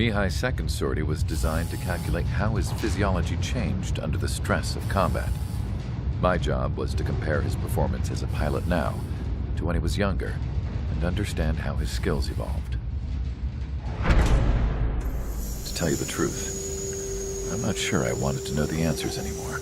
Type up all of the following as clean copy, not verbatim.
Mihai's second sortie was designed to calculate how his physiology changed under the stress of combat. My job was to compare his performance as a pilot now to when he was younger and understand how his skills evolved. To tell you the truth, I'm not sure I wanted to know the answers anymore.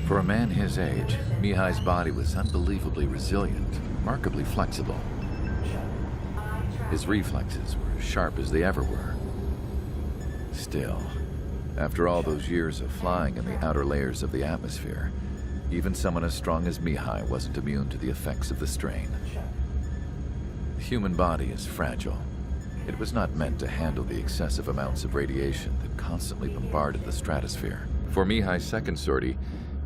For a man his age, Mihai's body was unbelievably resilient, remarkably flexible. His reflexes were sharp as they ever were. Still, after all those years of flying in the outer layers of the atmosphere, even someone as strong as Mihai wasn't immune to the effects of the strain. The human body is fragile. It was not meant to handle the excessive amounts of radiation that constantly bombarded the stratosphere. For Mihai's second sortie,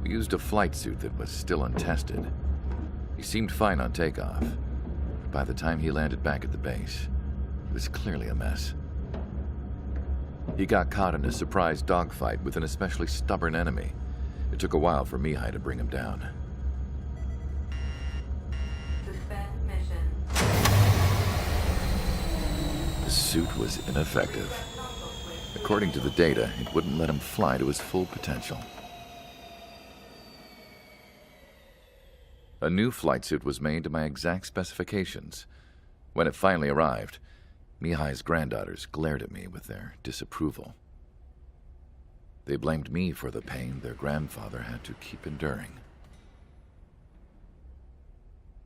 we used a flight suit that was still untested. He seemed fine on takeoff, but by the time he landed back at the base, it was clearly a mess. He got caught in a surprise dogfight with an especially stubborn enemy. It took a while for Mihai to bring him down. Suspend mission. The suit was ineffective. According to the data, it wouldn't let him fly to his full potential. A new flight suit was made to my exact specifications. When it finally arrived, Mihai's granddaughters glared at me with their disapproval. They blamed me for the pain their grandfather had to keep enduring.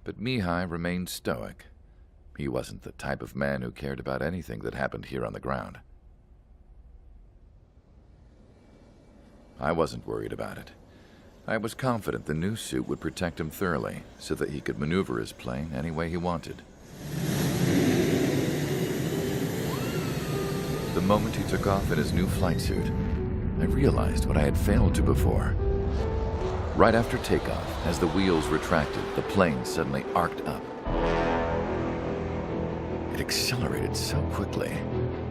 But Mihai remained stoic. He wasn't the type of man who cared about anything that happened here on the ground. I wasn't worried about it. I was confident the new suit would protect him thoroughly so that he could maneuver his plane any way he wanted. The moment he took off in his new flight suit, I realized what I had failed to before. Right after takeoff, as the wheels retracted, the plane suddenly arced up. It accelerated so quickly.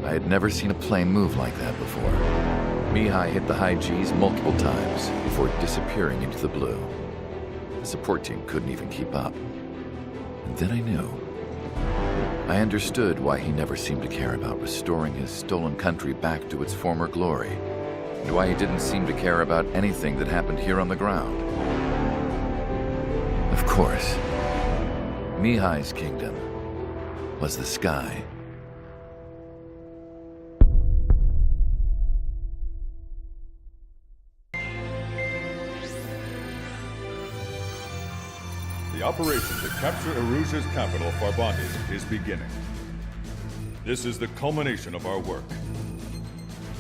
I had never seen a plane move like that before. Mihai hit the high G's multiple times before disappearing into the blue. The support team couldn't even keep up. And then I knew. I understood why he never seemed to care about restoring his stolen country back to its former glory, and why he didn't seem to care about anything that happened here on the ground. Of course, Mihai's kingdom was the sky. The operation to capture Erusia's capital, Farbanti, is beginning. This is the culmination of our work.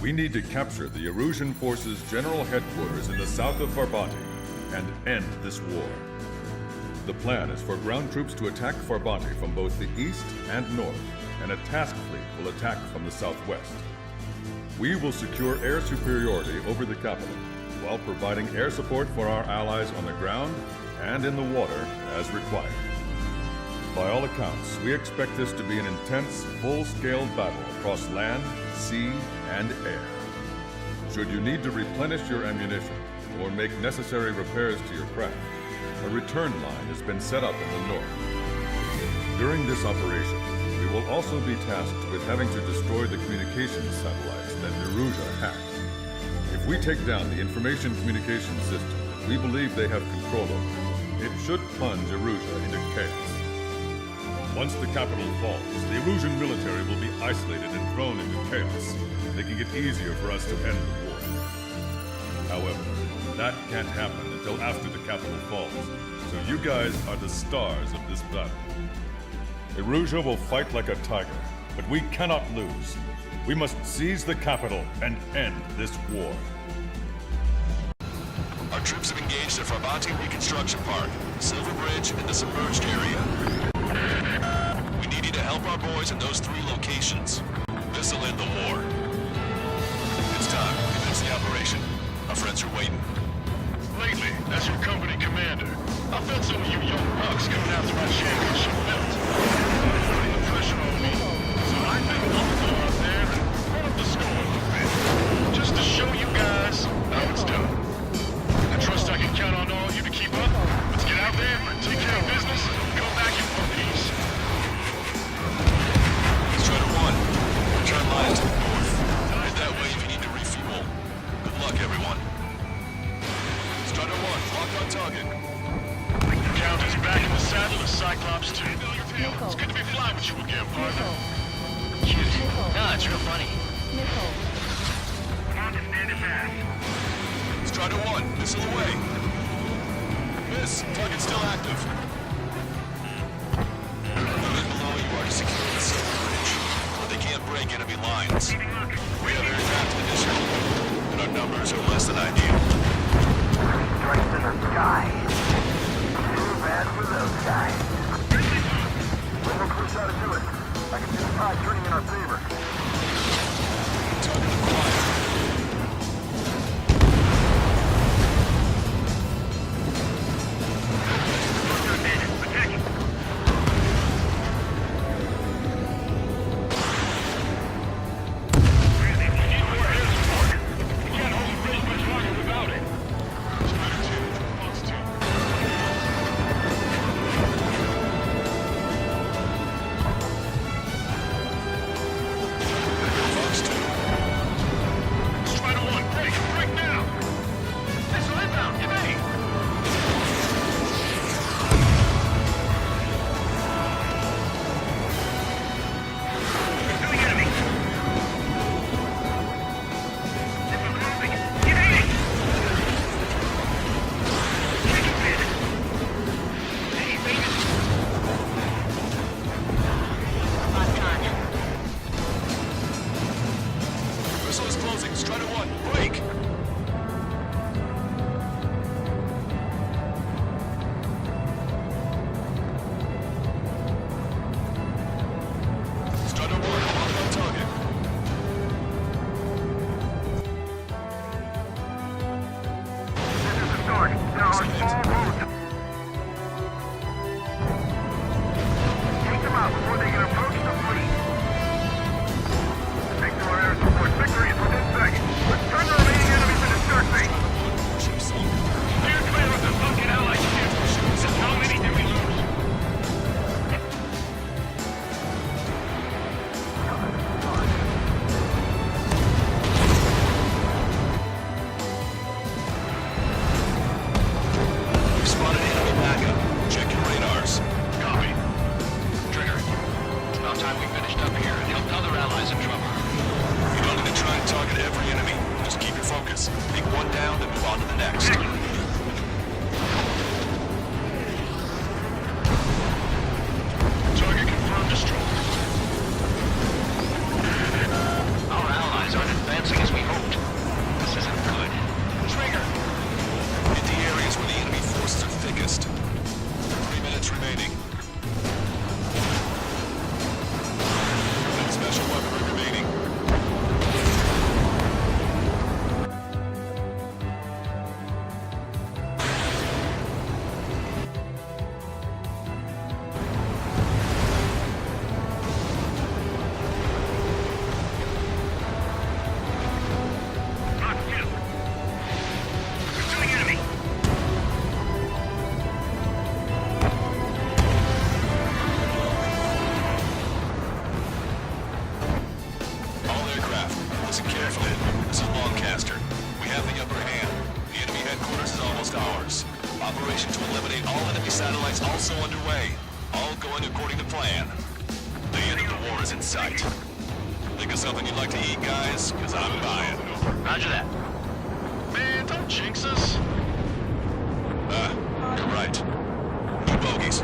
We need to capture the Erusian forces' general headquarters in the south of Farbanti and end this war. The plan is for ground troops to attack Farbanti from both the east and north, and a task fleet will attack from the southwest. We will secure air superiority over the capital, while providing air support for our allies on the ground and in the water as required. By all accounts, we expect this to be an intense, full-scale battle across land, sea, and air. Should you need to replenish your ammunition or make necessary repairs to your craft, a return line has been set up in the north. During this operation, we will also be tasked with having to destroy the communications satellites that Erusia hacked. If we take down the information communication system that we believe they have control over, it should plunge Erusia into chaos. Once the capital falls, the Erusian military will be isolated and thrown into chaos, making it easier for us to end the war. However, that can't happen until after the capital falls, so you guys are the stars of this battle. Erusia will fight like a tiger, but we cannot lose. We must seize the capital and end this war. Our troops have engaged at Farbanti Reconstruction Park, Silver Bridge, and the submerged area. We need you to help our boys in those 3 locations. This'll end the war. It's time. Commence the operation. Our friends are waiting. Lately, as your company commander, I felt some of you young bucks coming after my championship belt. Putting the pressure on me. So I think I'll go out there and run up the score a little bit. Just to show you guys how it's done. I trust I can count on all of you to keep up. Let's get out That's real funny. Missile. Standing back. Strider 1, missile away. Miss, target still active. Moving below you are to secure the silver bridge, but they can't break enemy lines. We have aircraft condition, and our numbers are less than ideal. Strikes in the sky. Too bad for those guys. One more clear shot to do it. I can see the tide turning in our favor. Target acquired. Operation to eliminate all enemy satellites also underway. All going according to plan. The end of the war is in sight. Think of something you'd like to eat, guys? Because I'm buying. Roger that. Man, don't jinx us. You're right. New bogeys.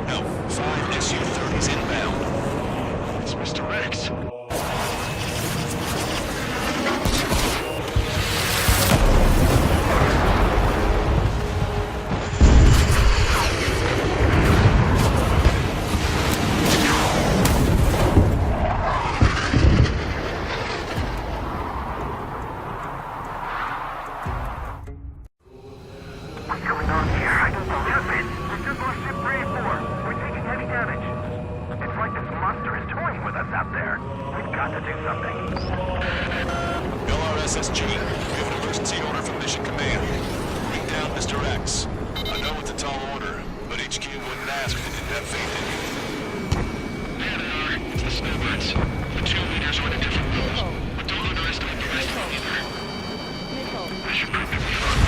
Hell, 5 Su-30s inbound. It's Mr. Rex. What's going on here? I don't believe it. We just lost ship 3 and 4. We're taking heavy damage. It's like this monster is toying with us out there. We've got to do something. LRSSG, we have an emergency order from Mission Command. Bring down Mr. X. I know it's a tall order, but HQ wouldn't ask if they didn't have faith in you. There they are. It's the snowbirds. The 2 leaders were in a different roles. But don't underestimate the rest of them either. I should prove to be fun.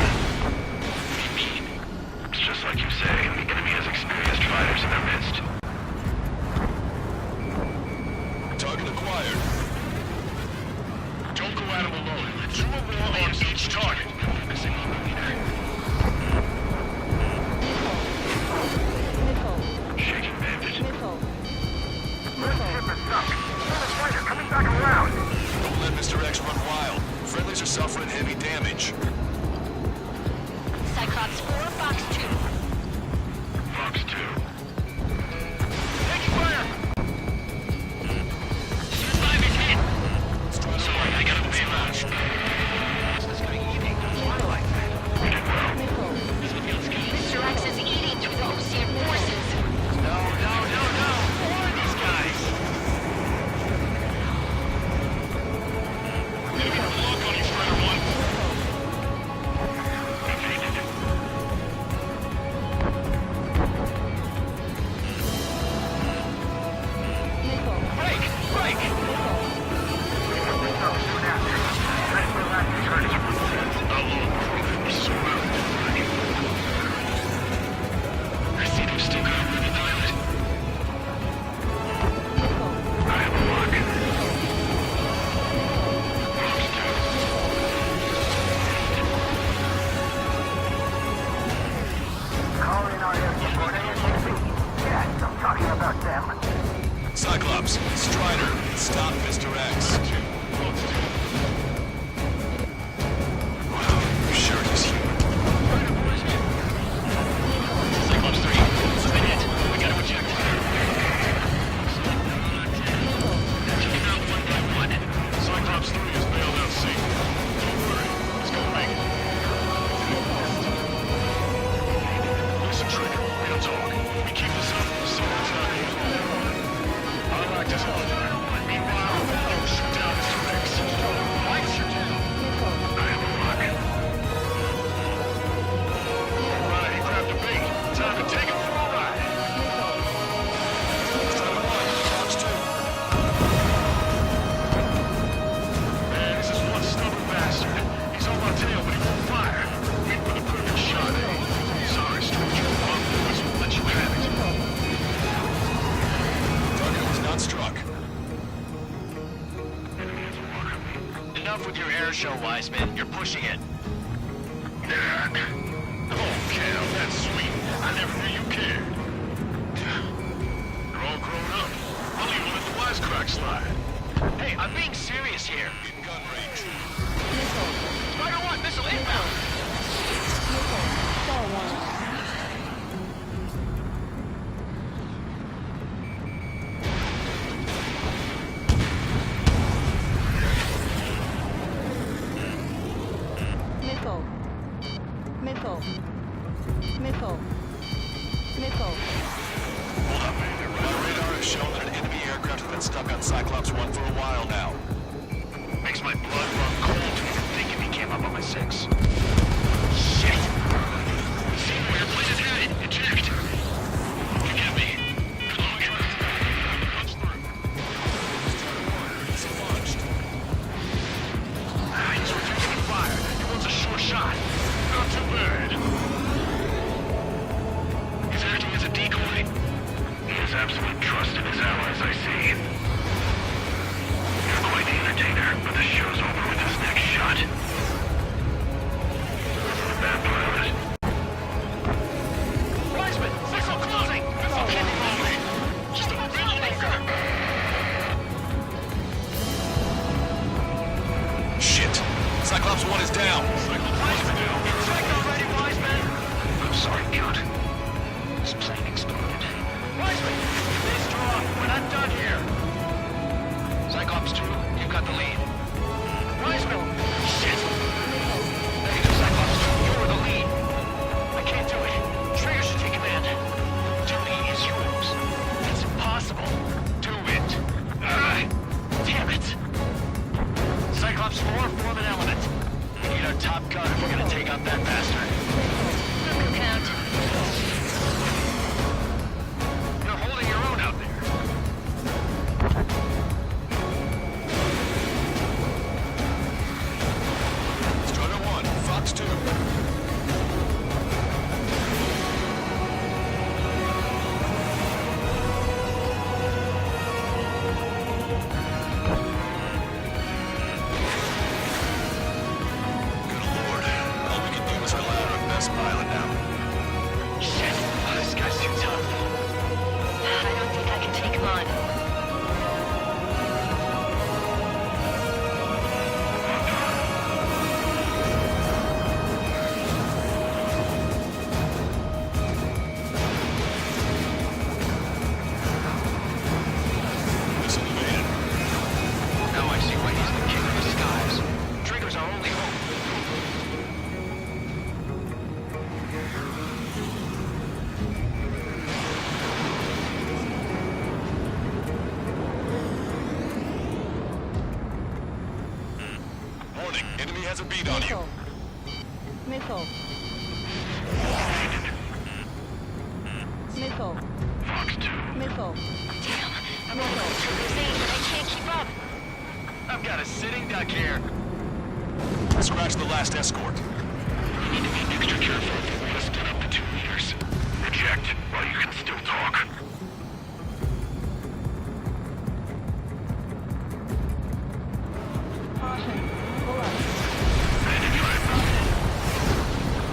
It's just like you say, the enemy has experienced fighters in their midst. Target acquired. animal loaded. 2 or more on each target. Shaking bandit. Ship is sunk. The fighter coming back around. Don't let Mr. X run wild. Friendlies are suffering heavy damage. Cyclops 4, Fox 2. Fox 2. Taking fire! Stand by, he's hit! Sorry, I gotta pay lunch. This guy eating the twilight. We did well. This one feels good. Mr. X is eating through the Ocean forces. No. Who are these guys? Enemy lock on you, Strider 1. Evaded. Break! I see them still got rid of the pilot. I have a lock. Fox 2. Call in our air support ASAP. Yes, I'm talking about them. Cyclops, Strider, stop Mr. X. Wow, you're sure he's human. Cyclops 3, spin it. We gotta eject. Taking out one by one. Cyclops 3 is bailed out safe. Don't worry, let's go make it. Listen, Trigger, real talk. We keep this up, someone's not here. I like this all. Meanwhile, you shoot down Mr. X. Why shoot down? I have a lock. Alright, he grabbed a bait. Time to take him for a ride. Fox 2. Man, this is one stubborn bastard. He's on my tail, but he won't fire. Wait for the perfect shot. Sorry, stranger. Our boys won't let you have it. Target was not struck. Enough with your air show, Wiseman. You're pushing it. Oh, Cal, that's sweet. I never knew you cared. You're all grown up. I'll even let the wisecrack slide. Hey, I'm being serious here. In gun range. Spider 1, missile inbound. Our radar has shown that an enemy aircraft has been stuck on Cyclops 1 for a while now. Makes my blood run cold to even think if he came up on my 6. Shit! See where your plane is headed. Eject. Forgive me. Punch through. It's launched. He's refusing to fire. He wants a sure shot. Not too bad. He's acting as a decoy. He has absolute trust in his allies, I see. You're quite the entertainer, but the show's over with his next shot. Bad pilot. Wiseman! Missile closing! Missile getting over! Just a real linger! Shit. Cyclops 1 is down. Wiseman! Eject already, Wiseman! I'm sorry, Count. This plane exploded. Wiseman! Stay strong. We're not done here. Cyclops 2, you've got the lead. Wiseman! Shit! Negative, Cyclops 2, you're the lead. I can't do it. Trigger should take command. Duty is yours. It's impossible. Do it. Damn it! Cyclops 4, form an element. We need our top gun if we're gonna take out that bastard. Count. You're holding your own out there. only hope. Warning, enemy has a bead on you. Missile. Missile. Fox 2. Missile. Damn, I'm on the trigger's aim, but I can't keep up. I've got a sitting duck here. Scratch the last escort. You need to be extra careful if you want to split up to 2 meters. Reject while you can still talk. Caution. Pull up. Ready to drive now.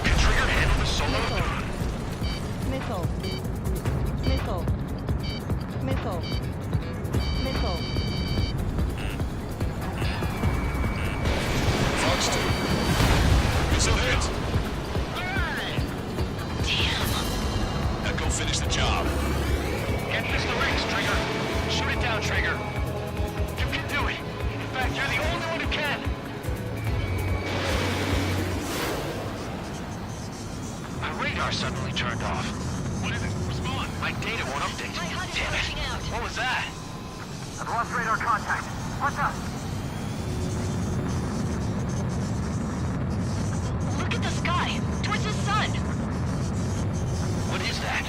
Can Trigger handle the solo? Missile. Missile. Missile. Missile. Fox 2. Missile hit. Damn. Echo finish the job. Get pistol rings, Trigger. Shoot it down, Trigger. You can do it. In fact, you're the only one who can. My radar suddenly turned off. What is it? Respond. My data won't update. My HUD is Damn it. glitching out. What was that? I've lost radar contact. What's up? Look at the sky, towards the sun. What is that?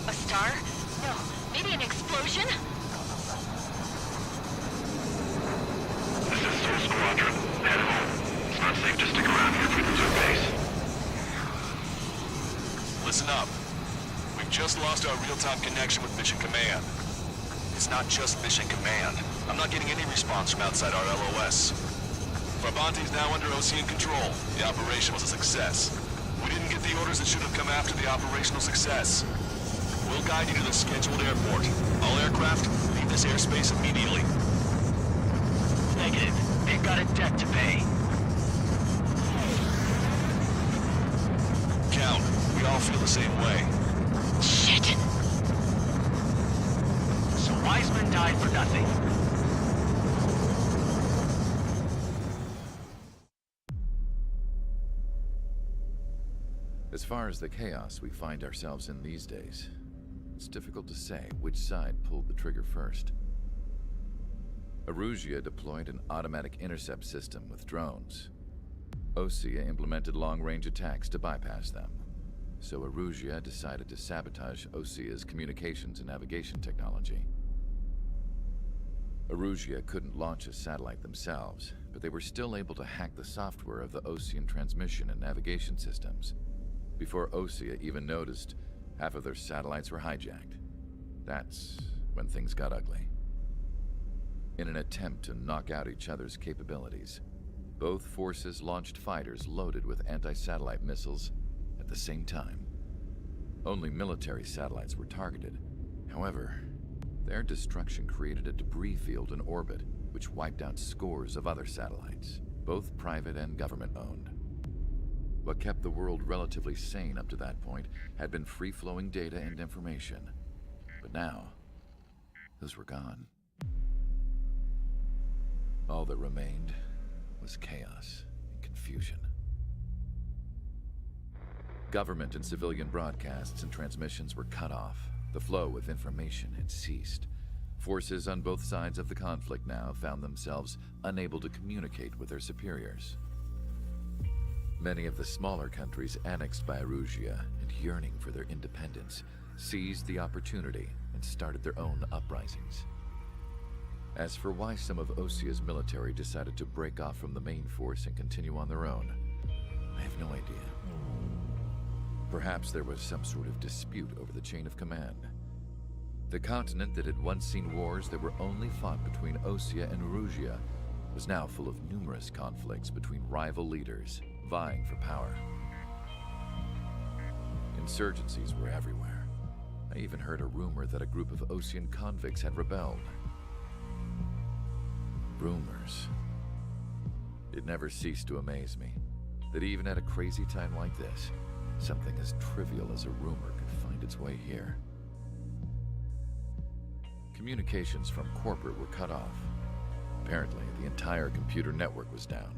A star? No, maybe an explosion? This is Soul Squadron. Head home. It's not safe to stick around here if we lose our base. Listen up. We've just lost our real-time connection with Mission Command. It's not just Mission Command. I'm not getting any response from outside our LOS. Farbanti is now under Ocean control. The operation was a success. We didn't get the orders that should have come after the operational success. We'll guide you to the scheduled airport. All aircraft, leave this airspace immediately. Negative. They've got a debt to pay. Count, we all feel the same way. Shit. So Wiseman died for nothing. As far as the chaos we find ourselves in these days, it's difficult to say which side pulled the trigger first. Arusia deployed an automatic intercept system with drones. Osea implemented long-range attacks to bypass them. So Arusia decided to sabotage Osea's communications and navigation technology. Arusia couldn't launch a satellite themselves, but they were still able to hack the software of the Osean transmission and navigation systems. Before Osea even noticed, half of their satellites were hijacked. That's when things got ugly. In an attempt to knock out each other's capabilities, both forces launched fighters loaded with anti-satellite missiles at the same time. Only military satellites were targeted. However, their destruction created a debris field in orbit, which wiped out scores of other satellites, both private and government-owned. What kept the world relatively sane up to that point had been free-flowing data and information. But now, those were gone. All that remained was chaos and confusion. Government and civilian broadcasts and transmissions were cut off. The flow of information had ceased. Forces on both sides of the conflict now found themselves unable to communicate with their superiors. Many of the smaller countries annexed by Arusia and yearning for their independence seized the opportunity and started their own uprisings. As for why some of Osea's military decided to break off from the main force and continue on their own, I have no idea. Perhaps there was some sort of dispute over the chain of command. The continent that had once seen wars that were only fought between Osea and Arusia was now full of numerous conflicts between rival leaders vying for power. Insurgencies were everywhere. I even heard a rumor that a group of Osean convicts had rebelled. Rumors. It never ceased to amaze me that even at a crazy time like this, something as trivial as a rumor could find its way here. Communications from corporate were cut off. Apparently, the entire computer network was down.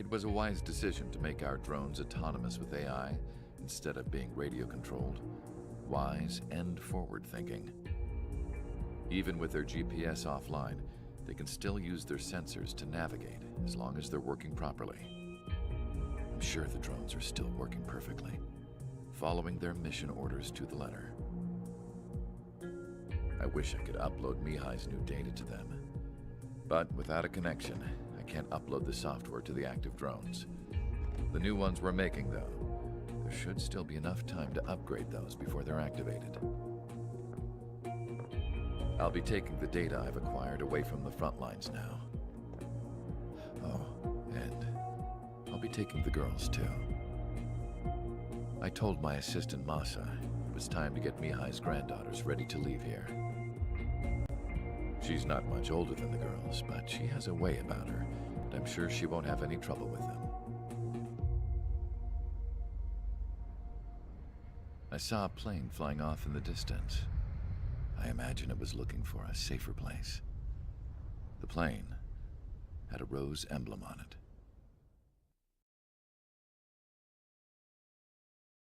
It was a wise decision to make our drones autonomous with AI instead of being radio-controlled. Wise and forward-thinking. Even with their GPS offline, they can still use their sensors to navigate as long as they're working properly. I'm sure the drones are still working perfectly, following their mission orders to the letter. I wish I could upload Mihai's new data to them. But without a connection, I can't upload the software to the active drones. The new ones we're making, though, there should still be enough time to upgrade those before they're activated. I'll be taking the data I've acquired away from the front lines now. Oh, and I'll be taking the girls, too. I told my assistant Masa it was time to get Mihai's granddaughters ready to leave here. She's not much older than the girls, but she has a way about her, and I'm sure she won't have any trouble with them. I saw a plane flying off in the distance. I imagine it was looking for a safer place. The plane had a rose emblem on it.